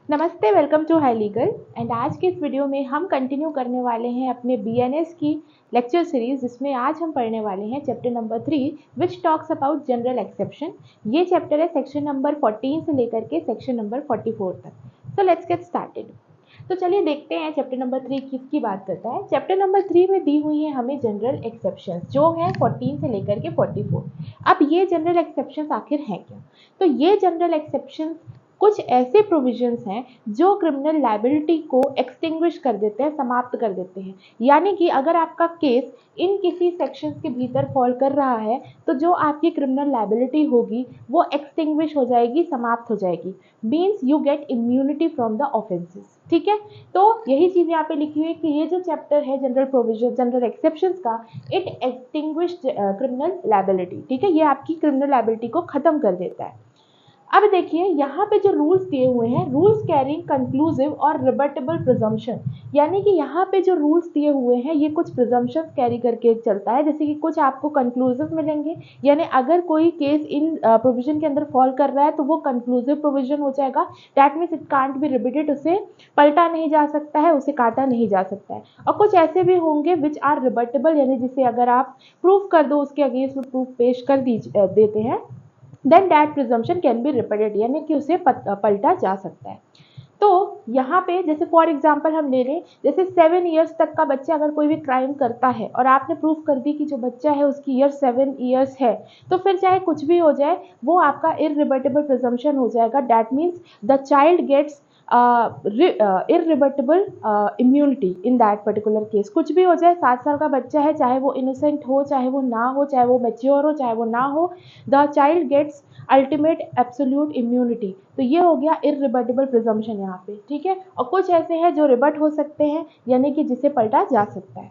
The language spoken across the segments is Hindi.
नमस्ते, welcome to Hi Legal. And आज के इस वीडियो में हम कंटिन्यू करने वाले हैं अपने बीएनएस की लेक्चर सीरीज, जिसमें आज हम पढ़ने वाले हैं chapter number 3 which talks about general exception. ये चैप्टर है सेक्शन नंबर 14 से लेकर के सेक्शन नंबर 44 तक। So let's get started. तो चलिए देखते हैं चैप्टर नंबर 3 किसकी बात करता है। चैप्टर नंबर 3 में दी हुई है हमें जनरल एक्सेप्शन, जो है 14 से लेकर के 44। अब ये जनरल एक्सेप्शन आखिर है क्या? तो ये जनरल एक्सेप्शन कुछ ऐसे प्रोविजंस हैं जो क्रिमिनल लायबिलिटी को एक्सटिंग्विश कर देते हैं, समाप्त कर देते हैं। यानी कि अगर आपका केस इन किसी सेक्शंस के भीतर फॉल कर रहा है तो जो आपकी क्रिमिनल लायबिलिटी होगी वो एक्सटिंग्विश हो जाएगी, समाप्त हो जाएगी। Means you get immunity from the offences. ठीक है, तो यही चीज़ यहाँ पे लिखी हुई है कि ये जो चैप्टर है जनरल प्रोविजन जनरल एक्सेप्शंस का, इट एक्सटिंग्विश क्रिमिनल लायबिलिटी। ठीक है, ये आपकी क्रिमिनल लायबिलिटी को खत्म कर देता है। अब देखिए यहाँ पे जो रूल्स दिए हुए हैं, रूल्स कैरिंग कंक्लूसिव और रिबटेबल प्रिजम्पशन। यानी कि यहाँ पे जो रूल्स दिए हुए हैं ये कुछ प्रिजम्पशंस कैरी करके चलता है। जैसे कि कुछ आपको कंक्लूसिव मिलेंगे, यानी अगर कोई केस इन प्रोविजन के अंदर फॉल कर रहा है तो वो कंक्लूसिव प्रोविजन हो जाएगा। That means it can't be repeated, उसे पलटा नहीं जा सकता है, उसे काटा नहीं जा सकता है। और कुछ ऐसे भी होंगे विच आर रिबटेबल, यानी जिसे अगर आप प्रूफ कर दो, उसके अगेंस्ट में प्रूफ पेश कर देते हैं, then that presumption can be repeated, यानी कि उसे पलटा जा सकता है। तो यहाँ पे जैसे फॉर एग्जांपल हम ले लें, जैसे 7 ईयर्स तक का बच्चा अगर कोई भी क्राइम करता है और आपने प्रूफ कर दी कि जो बच्चा है उसकी ईयर 7 ईयर्स है, तो फिर चाहे कुछ भी हो जाए वो आपका इररिबटेबल प्रिजम्पशन हो जाएगा। That means the child gets irrebuttable immunity in that particular case. कुछ भी हो जाए, 7 साल का बच्चा है, चाहे वो इनोसेंट हो, चाहे वो ना हो, चाहे वो मैच्योर हो, चाहे वो ना हो, the child gets ultimate absolute immunity. तो ये हो गया इररिबटेबल प्रिजम्पशन यहाँ पे। ठीक है, और कुछ ऐसे हैं जो रिबट हो सकते हैं, यानी कि जिसे पलटा जा सकता है।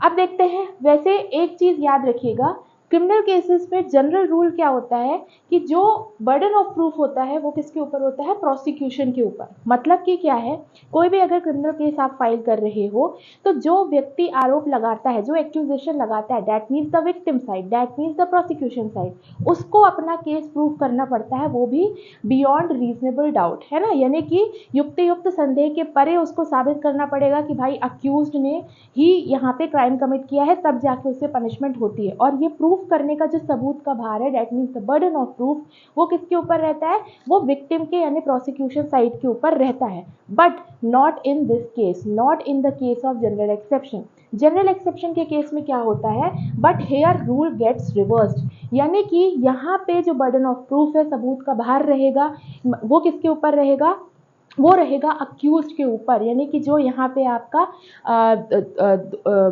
अब देखते हैं, वैसे एक चीज़ याद रखिएगा, क्रिमिनल केसेस में जनरल रूल क्या होता है कि जो बर्डन ऑफ प्रूफ होता है वो किसके ऊपर होता है? प्रोसिक्यूशन के ऊपर। मतलब कि क्या है, कोई भी अगर क्रिमिनल केस आप फाइल कर रहे हो तो जो व्यक्ति आरोप लगाता है, जो एक्यूजेशन लगाता है, that means the victim side, that means the prosecution side, उसको अपना केस प्रूफ करना पड़ता है, वो भी बियॉन्ड रीजनेबल डाउट, है ना। यानी कि युक्त संदेह के परे उसको साबित करना पड़ेगा कि भाई अक्यूज्ड ने ही यहाँ पे क्राइम कमिट किया है, तब जाके उससे पनिशमेंट होती है। और ये प्रूफ करने का जो सबूत का भार है, that means the burden of proof, वो किसके ऊपर रहता है? वो विक्टिम के यानी प्रोसिक्यूशन साइड के ऊपर रहता है। But not in this case, not in the case of general exception. General exception के केस में क्या होता है? But here rule gets reversed, यानी कि यहाँ पे जो बर्डन ऑफ प्रूफ है, सबूत का भार रहेगा, वो किसके ऊपर रहेगा? वो रहेगा अक्यूज के ऊपर। यानी कि जो यहाँ पे आपका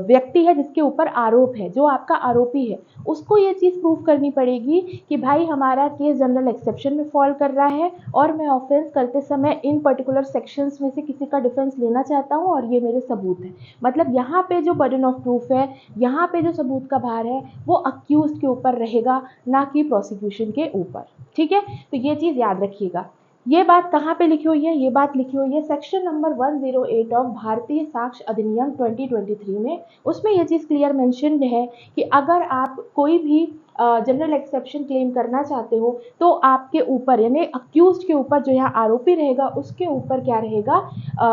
व्यक्ति है जिसके ऊपर आरोप है, जो आपका आरोपी है, उसको ये चीज़ प्रूफ करनी पड़ेगी कि भाई हमारा केस जनरल एक्सेप्शन में फॉल कर रहा है और मैं ऑफेंस करते समय इन पर्टिकुलर सेक्शंस में से किसी का डिफेंस लेना चाहता हूँ और ये मेरे सबूत हैं। मतलब यहाँ पे जो बर्डन ऑफ प्रूफ है, यहाँ पे जो सबूत का भार है, वो अक्यूज के ऊपर रहेगा, ना कि प्रोसिक्यूशन के ऊपर। ठीक है, तो ये चीज़ याद रखिएगा। ये बात कहाँ पे लिखी हुई है? ये बात लिखी हुई है सेक्शन नंबर 108 ऑफ भारतीय साक्ष्य अधिनियम 2023 में। उसमें ये चीज़ क्लियर मेंशन्ड है कि अगर आप कोई भी जनरल एक्सेप्शन क्लेम करना चाहते हो तो आपके ऊपर, यानी अक्यूज्ड के ऊपर, जो यहाँ आरोपी रहेगा उसके ऊपर क्या रहेगा?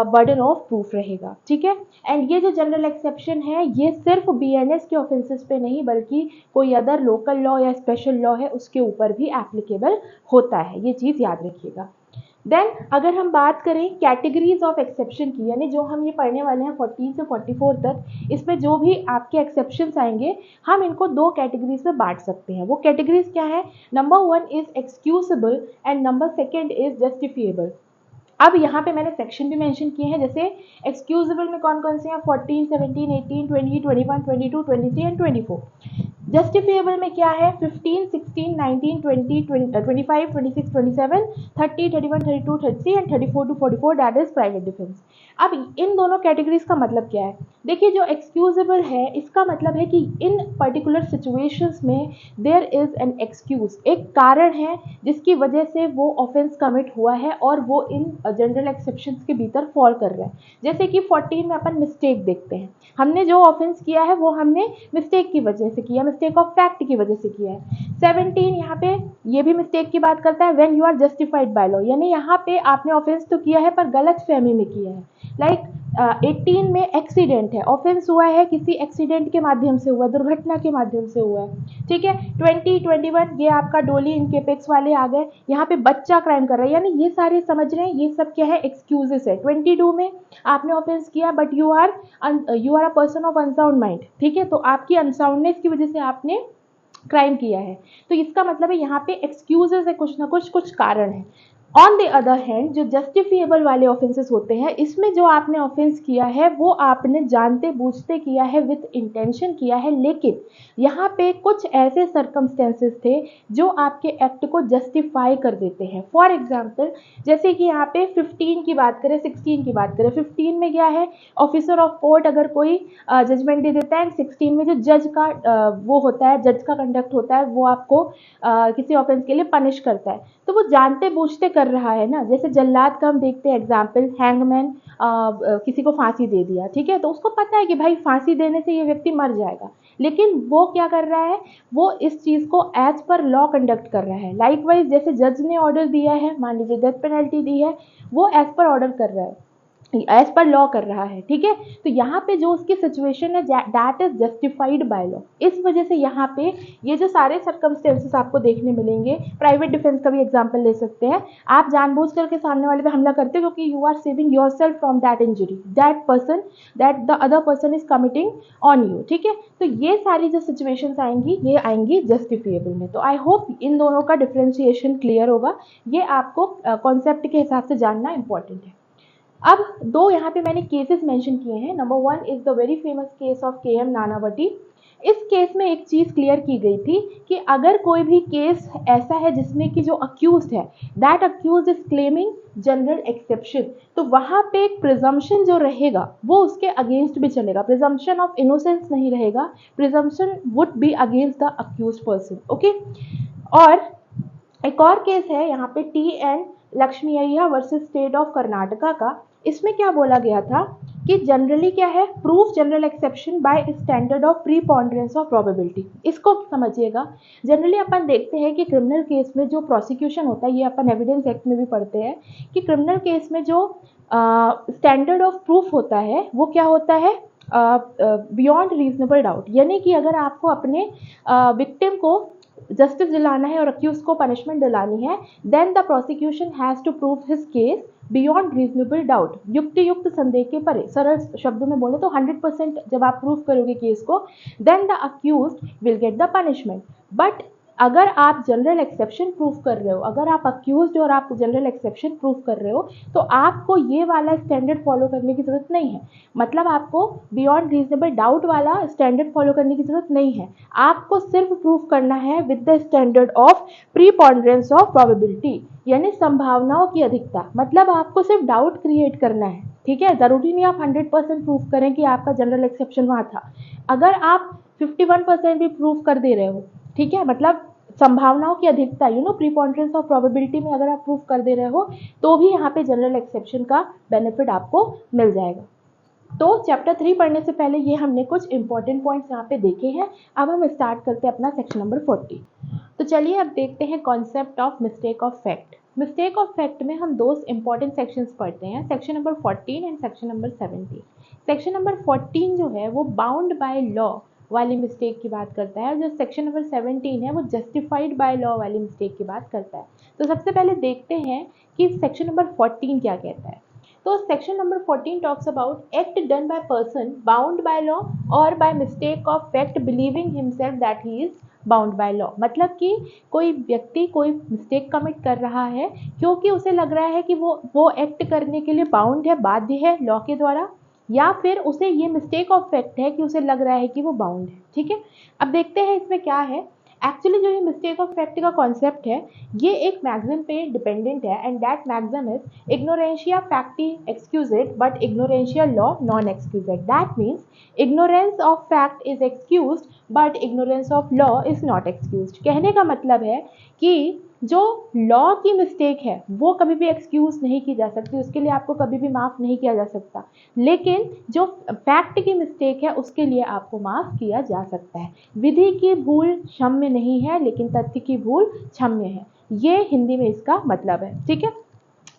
बर्डन ऑफ प्रूफ रहेगा। ठीक है, एंड ये जो जनरल एक्सेप्शन है ये सिर्फ बीएनएस के ऑफेंसेस पे नहीं, बल्कि कोई अदर लोकल लॉ या स्पेशल लॉ है उसके ऊपर भी एप्लीकेबल होता है। ये चीज़ याद रखिएगा। देन अगर हम बात करें कैटेगरीज ऑफ एक्सेप्शन की, यानी जो हम ये पढ़ने वाले हैं 14 से 44 तक, इसमें जो भी आपके एक्सेप्शंस आएंगे हम इनको 2 कैटेगरीज में बांट सकते हैं। वो कैटेगरीज क्या है? Number 1 is excusable and number 2 is justifiable. अब यहाँ पे मैंने सेक्शन भी मेंशन किए हैं, जैसे एक्सक्यूजेबल में कौन कौन से हैं? 14, 17, 18, 20, 21, 22, 23 एंड 24। जस्टिफिएबल में क्या है? 15, 16, 19, 20, 25, 26, 27, 30, 31, 32, 33 and 34 to 44, that is private defence. अब इन दोनों कैटेगरीज का मतलब क्या है? देखिए जो एक्सक्यूजेबल है इसका मतलब है कि इन पर्टिकुलर सिचुएशंस में देयर इज एन एक्सक्यूज, एक कारण है जिसकी वजह से वो ऑफेंस कमिट हुआ है और वो इन जनरल एक्सेप्शंस के भीतर फॉल कर रहा है। जैसे कि 14 में अपन मिस्टेक देखते हैं, हमने जो ऑफेंस किया है वो हमने मिस्टेक की वजह से किया, मिस्टेक ऑफ फैक्ट की वजह से किया है। 17 यहाँ पे ये भी मिस्टेक की बात करता है, when you are justified by law, यानी यहाँ पे आपने ऑफेंस तो किया है पर गलत फहमी में किया है। लाइक 18 में एक्सीडेंट है, ऑफेंस हुआ है किसी एक्सीडेंट के माध्यम से हुआ, दुर्घटना के माध्यम से हुआ है, ठीक है। 20, 21 ये आपका डोली इनकेपेक्स वाले आ गए, यहाँ पे बच्चा क्राइम कर रहा है, यानी ये सारे समझ रहे हैं, ये सब क्या है, एक्सक्यूजेस है। 22 में आपने ऑफेंस किया but you are a person of unsound mind, ठीक है, तो आपकी अनसाउंडनेस की वजह से आपने क्राइम किया है, तो इसका मतलब है यहाँ पे एक्सक्यूजेस है, कुछ ना कुछ कारण है। ऑन द अदर हैंड जो जस्टिफिएबल वाले ऑफेंसेस होते हैं, इसमें जो आपने ऑफेंस किया है वो आपने जानते बूझते किया है, विथ इंटेंशन किया है, लेकिन यहाँ पे कुछ ऐसे सर्कमस्टेंसेस थे जो आपके एक्ट को जस्टिफाई कर देते हैं। फॉर एग्जाम्पल जैसे कि यहाँ पे 15 की बात करें, 16 की बात करें, 15 में क्या है, ऑफिसर ऑफ कोर्ट अगर कोई जजमेंट दे देता है, 16 में जो जज का वो होता है, जज का कंडक्ट होता है, वो आपको किसी ऑफेंस के लिए पनिश करता है, तो वो जानते बूझते कर रहा है ना। जैसे जल्लाद का हम देखते हैं एग्जाम्पल, हैंगमैन किसी को फांसी दे दिया, ठीक है, तो उसको पता है कि भाई फांसी देने से ये व्यक्ति मर जाएगा, लेकिन वो क्या कर रहा है, वो इस चीज़ को एज पर लॉ कंडक्ट कर रहा है। लाइकवाइज जैसे जज ने ऑर्डर दिया है, मान लीजिए डेथ पेनल्टी दी है, वो एज पर ऑर्डर कर रहा है, एज पर लॉ कर रहा है, ठीक है। तो यहाँ पे जो उसकी सिचुएशन है that is justified by law, इस वजह से यहाँ पे ये जो सारे सर्कमस्टेंसेस आपको देखने मिलेंगे। प्राइवेट डिफेंस का भी एग्जांपल ले सकते हैं, आप जानबूझ करके सामने वाले पे हमला करते हो क्योंकि you are saving yourself from that injury that the other person is committing on you, ठीक है। तो ये सारी जो सिचुएशंस आएंगी ये आएंगी जस्टिफिएबल में। तो आई होप इन दोनों का डिफ्रेंशिएशन क्लियर होगा, ये आपको कॉन्सेप्ट के हिसाब से जानना इंपॉर्टेंट है। अब दो यहाँ पे मैंने केसेस मेंशन किए हैं। Number 1 is the very famous case of KM Nanavati. इस केस में एक चीज़ क्लियर की गई थी कि अगर कोई भी केस ऐसा है जिसमें कि जो अक्यूज्ड है that accuse is claiming general exception, तो वहाँ पे एक प्रिजम्पशन जो रहेगा वो उसके अगेंस्ट भी चलेगा, प्रिजम्पशन ऑफ इनोसेंस नहीं रहेगा, presumption would be against the accused person, okay. और एक और केस है यहाँ पे TN Lakshmiayya versus state of Karnataka का। इसमें क्या बोला गया था कि जनरली क्या है, proof general exception by standard of preponderance of probability. इसको समझिएगा, जनरली अपन देखते हैं कि क्रिमिनल केस में जो प्रोसिक्यूशन होता है, ये अपन एविडेंस एक्ट में भी पढ़ते हैं कि क्रिमिनल केस में जो स्टैंडर्ड ऑफ प्रूफ होता है वो क्या होता है, बियॉन्ड रीजनेबल डाउट, यानी कि अगर आपको अपने विक्टिम को जस्टिस दिलाना है और अक्यूज को पनिशमेंट दिलानी है, then the prosecution has to prove his case beyond reasonable doubt, युक्ति युक्त संदेह के परे। सरल शब्दों में बोले तो 100% जब आप प्रूव करोगे केस को, then the accuse will get the punishment. But अगर आप जनरल एक्सेप्शन प्रूफ कर रहे हो, अगर आप अक्यूज्ड और आप जनरल एक्सेप्शन प्रूफ कर रहे हो, तो आपको ये वाला स्टैंडर्ड फॉलो करने की जरूरत नहीं है। मतलब आपको बियॉन्ड रीजनेबल डाउट वाला स्टैंडर्ड फॉलो करने की जरूरत नहीं है, आपको सिर्फ प्रूफ करना है with the standard of preponderance of probability, यानी संभावनाओं की अधिकता। मतलब आपको सिर्फ डाउट क्रिएट करना है, ठीक है। जरूरी नहीं आप 100% प्रूफ करें कि आपका जनरल एक्सेप्शन वहाँ था। अगर आप 51% भी प्रूफ कर दे रहे हो, ठीक है, मतलब संभावनाओं की अधिकता, प्रीपॉन्डरेंस ऑफ प्रोबेबिलिटी में अगर आप प्रूफ कर दे रहे हो, तो भी यहाँ पे जनरल एक्सेप्शन का बेनिफिट आपको मिल जाएगा। तो चैप्टर 3 पढ़ने से पहले ये हमने कुछ इंपॉर्टेंट पॉइंट्स यहाँ पे देखे हैं। अब हम स्टार्ट करते हैं अपना सेक्शन नंबर 40। तो चलिए अब देखते हैं concept of mistake of fact. Mistake of fact में हम दो इंपॉर्टेंट सेक्शंस पढ़ते हैं, section number 14 and section number 17। Section number 14 जो है वो बाउंड बाय लॉ वाली मिस्टेक की बात करता है, और जो सेक्शन नंबर 17 है वो जस्टिफाइड बाय लॉ वाली मिस्टेक की बात करता है। तो सबसे पहले देखते हैं कि सेक्शन नंबर 14 क्या कहता है। तो section number 14 talks about act done by person bound by law और by mistake of fact believing himself that he is bound by law. मतलब कि कोई व्यक्ति कोई मिस्टेक कमिट कर रहा है क्योंकि उसे लग रहा है कि वो एक्ट करने के लिए बाउंड है, बाध्य है लॉ के द्वारा, या फिर उसे ये मिस्टेक ऑफ फैक्ट है कि उसे लग रहा है कि वो बाउंड है, ठीक है। अब देखते हैं इसमें क्या है। एक्चुअली जो ये मिस्टेक ऑफ फैक्ट का कॉन्सेप्ट है ये एक मैगज़ीन पे डिपेंडेंट है and that magazine is ignorantia facti excused but ignorantia law non excused. That means ignorance of fact is excused but ignorance of law is not excused. कहने का मतलब है कि जो लॉ की मिस्टेक है वो कभी भी एक्सक्यूज नहीं की जा सकती, उसके लिए आपको कभी भी माफ़ नहीं किया जा सकता, लेकिन जो फैक्ट की मिस्टेक है उसके लिए आपको माफ़ किया जा सकता है। विधि की भूल क्षम्य नहीं है लेकिन तथ्य की भूल क्षम्य है, ये हिंदी में इसका मतलब है। ठीक है,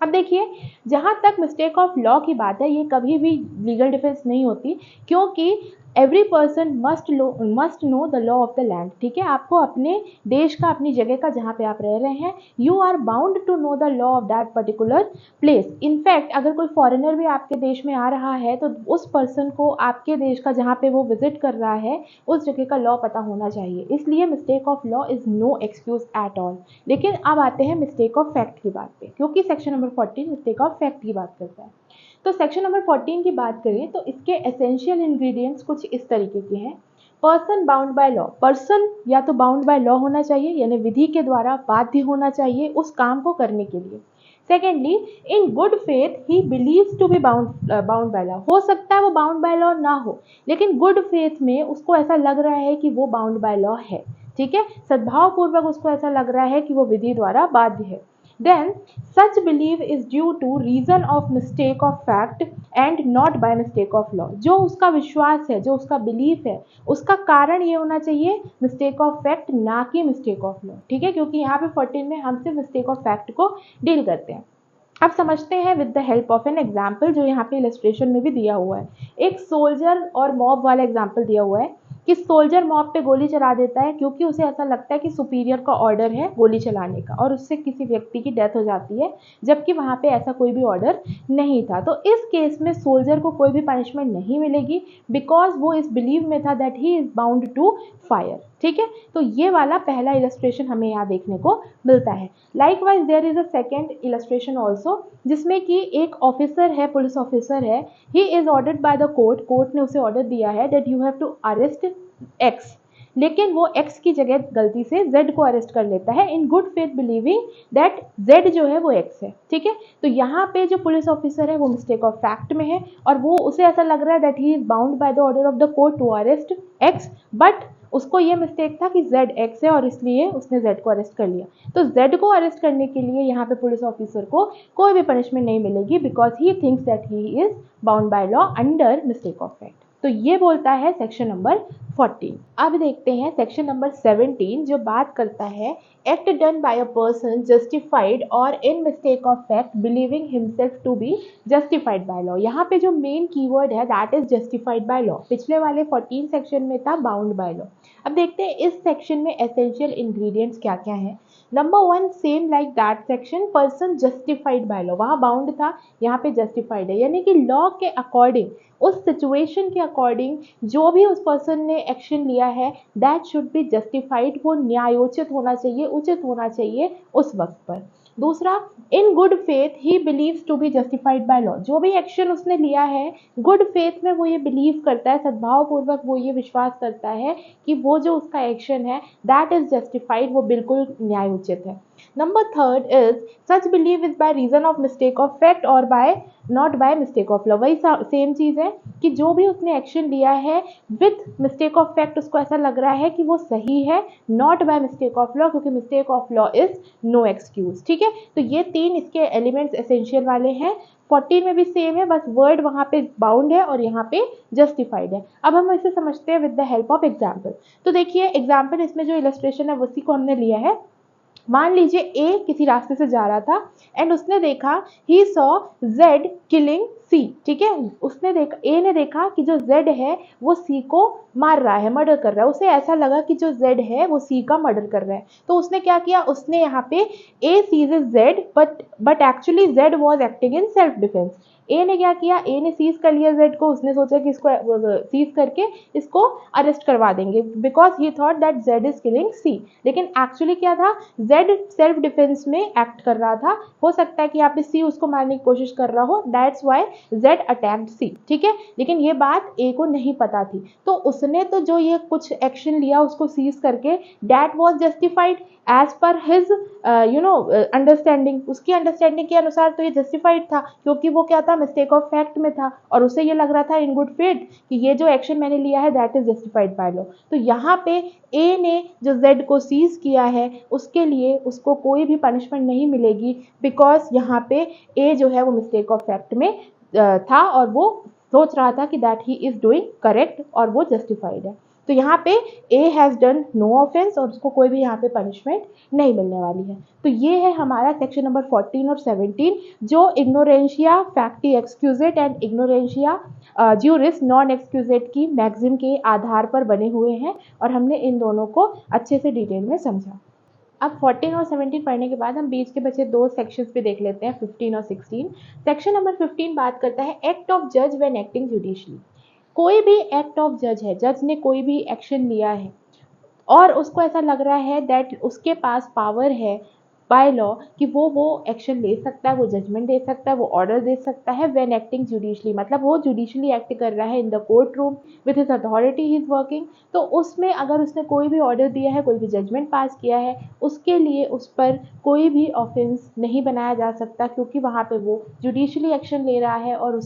अब देखिए जहाँ तक मिस्टेक ऑफ लॉ की बात है ये कभी भी लीगल डिफेंस नहीं होती, क्योंकि every person must know the law of the land. ठीक है, आपको अपने देश का, अपनी जगह का, जहाँ पे आप रह रहे हैं, you are bound to know the law of that particular place. In fact अगर कोई फॉरेनर भी आपके देश में आ रहा है तो उस पर्सन को आपके देश का, जहाँ पे वो विजिट कर रहा है, उस जगह का लॉ पता होना चाहिए। इसलिए mistake of law is no excuse at all. लेकिन अब आते हैं मिस्टेक ऑफ फैक्ट की बात पे, क्योंकि section number 14 mistake of fact की बात करता है। तो सेक्शन नंबर 14 की बात करें तो इसके एसेंशियल इंग्रेडिएंट्स कुछ इस तरीके के हैं। Person bound by law, person या तो बाउंड बाय लॉ होना चाहिए, यानी विधि के द्वारा बाध्य होना चाहिए उस काम को करने के लिए। Secondly, in good faith he believes to be bound by law. हो सकता है वो बाउंड बाय लॉ ना हो, लेकिन गुड फेथ में उसको ऐसा लग रहा है कि वो बाउंड बाय लॉ है। ठीक है, सद्भावपूर्वक उसको ऐसा लग रहा है कि वो विधि द्वारा बाध्य है। Then such belief is due to reason of mistake of fact and not by mistake of law। जो उसका विश्वास है, जो उसका बिलीफ है, उसका कारण ये होना चाहिए मिस्टेक ऑफ फैक्ट, ना कि मिस्टेक ऑफ लॉ। ठीक है, क्योंकि यहाँ पे 14 में हम सिर्फ मिस्टेक ऑफ फैक्ट को डील करते हैं। अब समझते हैं with the help of an example जो यहाँ पे इलस्ट्रेशन में भी दिया हुआ है। एक सोल्जर और मॉब वाला एग्जाम्पल दिया हुआ है कि सोल्जर मॉब पे गोली चला देता है क्योंकि उसे ऐसा लगता है कि सुपीरियर का ऑर्डर है गोली चलाने का, और उससे किसी व्यक्ति की डेथ हो जाती है, जबकि वहाँ पे ऐसा कोई भी ऑर्डर नहीं था। तो इस केस में सोल्जर को कोई भी पनिशमेंट नहीं मिलेगी, बिकॉज वो इस बिलीव में था that he is bound to fire. ठीक है, तो ये वाला पहला इलस्ट्रेशन हमें यहाँ देखने को मिलता है। Likewise there is a second illustration also, जिसमें कि एक ऑफिसर है, पुलिस ऑफिसर है, he is ordered by the court, court ने उसे ऑर्डर दिया है that you have to arrest X, लेकिन वो एक्स की जगह गलती से जेड को अरेस्ट कर लेता है इन good faith believing that Z जो है वो एक्स है। ठीक है, तो यहाँ पे जो पुलिस ऑफिसर है वो मिस्टेक ऑफ फैक्ट में है और वो उसे ऐसा लग रहा है that he is bound by the order of the court to arrest X, but उसको ये मिस्टेक था कि जेड एक्स है और इसलिए उसने जेड को अरेस्ट कर लिया। तो जेड को अरेस्ट करने के लिए यहाँ पे पुलिस ऑफिसर को कोई भी पनिशमेंट नहीं मिलेगी, because he thinks that he is bound by law under mistake of fact. तो ये बोलता है सेक्शन नंबर 14। अब देखते हैं सेक्शन नंबर 17 जो बात करता है act done by a person justified और in mistake of fact believing himself to be justified by law. यहाँ पे जो मेन कीवर्ड है that is justified by law. पिछले वाले 14 सेक्शन में था बाउंड बाय लॉ। अब देखते हैं इस सेक्शन में एसेंशियल इंग्रेडिएंट्स क्या क्या हैं। Number 1, same like that section, person justified by law. वहाँ बाउंड था, यहाँ पे जस्टिफाइड है, यानी कि लॉ के अकॉर्डिंग, उस सिचुएशन के अकॉर्डिंग जो भी उस पर्सन ने एक्शन लिया है दैट शुड बी जस्टिफाइड, वो न्यायोचित होना चाहिए, उचित होना चाहिए उस वक्त पर। दूसरा, in good faith he believes to be justified by law. जो भी एक्शन उसने लिया है गुड फेथ में वो ये बिलीव करता है, सद्भावपूर्वक वो ये विश्वास करता है कि वो जो उसका एक्शन है दैट इज जस्टिफाइड, वो बिल्कुल न्यायोचित है। Number 3 is such believe is by reason of mistake of fact और by not by mistake of law. वही सेम चीज़ है कि जो भी उसने एक्शन लिया है विथ मिस्टेक ऑफ फैक्ट उसको ऐसा लग रहा है कि वो सही है, not by mistake of law, क्योंकि mistake of law is no excuse. ठीक है, तो ये 3 इसके एलिमेंट्स एसेंशियल वाले हैं। 14 में भी सेम है, बस वर्ड वहाँ पे बाउंड है और यहाँ पे जस्टिफाइड है। अब हम इसे समझते हैं with the help of example. तो देखिए एग्जाम्पल, इसमें जो इलस्ट्रेशन है उसी को हमने लिया है। मान लीजिए ए किसी रास्ते से जा रहा था एंड उसने देखा ही सॉ जेड किलिंग सी। ठीक है, उसने देखा, ए ने देखा कि जो जेड है वो सी को मार रहा है, मर्डर कर रहा है। उसे ऐसा लगा कि जो जेड है वो सी का मर्डर कर रहा है, तो उसने क्या किया, उसने यहाँ पे A seize Z but actually Z was acting in self defence. A ने क्या किया, ए ने सीज कर लिया जेड को, उसने सोचा कि इसको सीज करके इसको अरेस्ट करवा देंगे because he thought that Z is killing C. लेकिन एक्चुअली क्या था, जेड सेल्फ डिफेंस में एक्ट कर रहा था। हो सकता है कि यहाँ पे सी उसको मारने की कोशिश कर रहा हो, दैट्स वाई जेड अटैक्ड सी, ठीक है। लेकिन ये बात ए को नहीं पता थी, तो उसने तो जो ये कुछ एक्शन लिया उसको सीज करके, that was justified as per his understanding. उसकी अंडरस्टैंडिंग के अनुसार तो ये जस्टिफाइड था, क्योंकि वो क्या था, मिस्टेक ऑफ फैक्ट में था, और उसे ये लग रहा था इन गुड फेथ कि ये जो एक्शन मैंने लिया है that is justified by law. तो यहाँ पे ए ने जो जेड को सीज किया है उसके लिए उसको कोई भी पनिशमेंट नहीं मिलेगी, बिकॉज यहाँ पे ए जो है वो मिस्टेक ऑफ फैक्ट में था और वो सोच रहा था कि that he is doing correct और वो जस्टिफाइड है। तो यहाँ पे A has done no offence और उसको कोई भी यहाँ पे पनिशमेंट नहीं मिलने वाली है। तो ये है हमारा सेक्शन नंबर 14 और 17 जो इग्नोरेंशिया फैक्टी एक्सक्यूजेट एंड इग्नोरेंशिया ज्यूरिस नॉन एक्सक्यूजेट की मैगजिम के आधार पर बने हुए हैं, और हमने इन दोनों को अच्छे से डिटेल में समझा। अब 14 और 17 पढ़ने के बाद हम बीच के बचे दो सेक्शंस पे देख लेते हैं, 15 और 16। सेक्शन नंबर 15 बात करता है एक्ट ऑफ जज व्हेन एक्टिंग जुडिशली। कोई भी एक्ट ऑफ जज है, जज ने कोई भी एक्शन लिया है और उसको ऐसा लग रहा है दैट उसके पास पावर है बाय लॉ कि वो एक्शन ले सकता है, वो जजमेंट दे सकता है, वो ऑर्डर दे सकता है व्हेन एक्टिंग जुडिशली, मतलब वो जुडिशली एक्ट कर रहा है in the court room with his authority he is working. तो उसमें अगर उसने कोई भी ऑर्डर दिया है, कोई भी जजमेंट पास किया है, उसके लिए उस पर कोई भी ऑफेंस नहीं बनाया जा सकता, क्योंकि वहाँ पे वो जुडिशली एक्शन ले रहा है और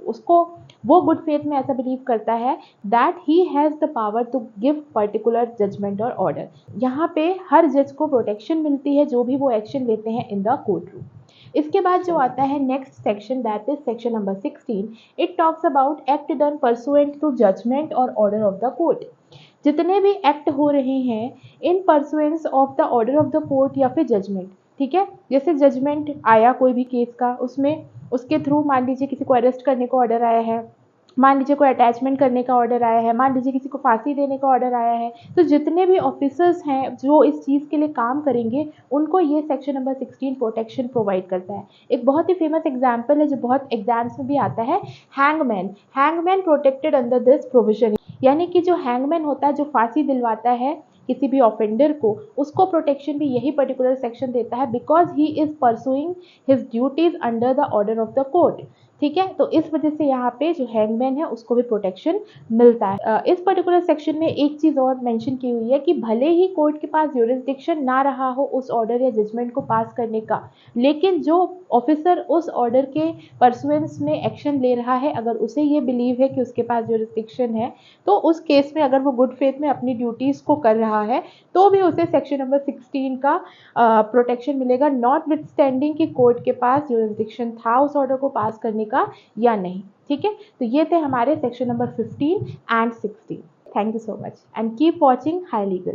उसको वो गुड फेथ में ऐसा बिलीव करता है that he has the power to give particular judgement और ऑर्डर। यहाँ पे हर जज को प्रोटेक्शन मिलती है जो भी वो एक्शन लेते हैं इन द कोर्ट रूम। इसके बाद जो आता है next section, that is section number 16। It talks about act done pursuant to judgement और ऑर्डर ऑफ द कोर्ट। जितने भी एक्ट हो रहे हैं in pursuance of the order of the court या फिर जजमेंट, ठीक है। जैसे जजमेंट आया कोई भी केस का, उसमें उसके थ्रू मान लीजिए किसी को अरेस्ट करने का ऑर्डर आया है, मान लीजिए कोई अटैचमेंट करने का ऑर्डर आया है, मान लीजिए किसी को फांसी देने का ऑर्डर आया है, तो जितने भी ऑफिसर्स हैं जो इस चीज़ के लिए काम करेंगे उनको ये सेक्शन नंबर 16 प्रोटेक्शन प्रोवाइड करता है। एक बहुत ही फेमस एग्जाम्पल है जो बहुत एग्जाम्स में भी आता है, hangman. Hangman protected under this provision, यानी कि जो हैंगमैन होता है, जो फांसी दिलवाता है किसी भी ऑफेंडर को, उसको प्रोटेक्शन भी यही पर्टिकुलर सेक्शन देता है, because he is pursuing his duties under the order of the court, ठीक है। तो इस वजह से यहाँ पे जो हैंगमैन है उसको भी प्रोटेक्शन मिलता है। इस पर्टिकुलर सेक्शन में एक चीज़ और मेंशन की हुई है कि भले ही कोर्ट के पास ज्यूरिसडिक्शन ना रहा हो उस ऑर्डर या जजमेंट को पास करने का, लेकिन जो ऑफिसर उस ऑर्डर के परसुएंस में एक्शन ले रहा है, अगर उसे ये बिलीव है कि उसके पास ज्यूरिसडिक्शन है, तो उस केस में अगर वो गुड फेथ में अपनी ड्यूटीज़ को कर रहा है तो भी उसे सेक्शन नंबर 16 का प्रोटेक्शन मिलेगा, नॉट विथ स्टैंडिंग कि कोर्ट के पास ज्यूरिसडिक्शन था उस ऑर्डर को पास करने का या नहीं, ठीक है। तो ये थे हमारे section number 15 and 16। Thank you so much and keep watching high legal.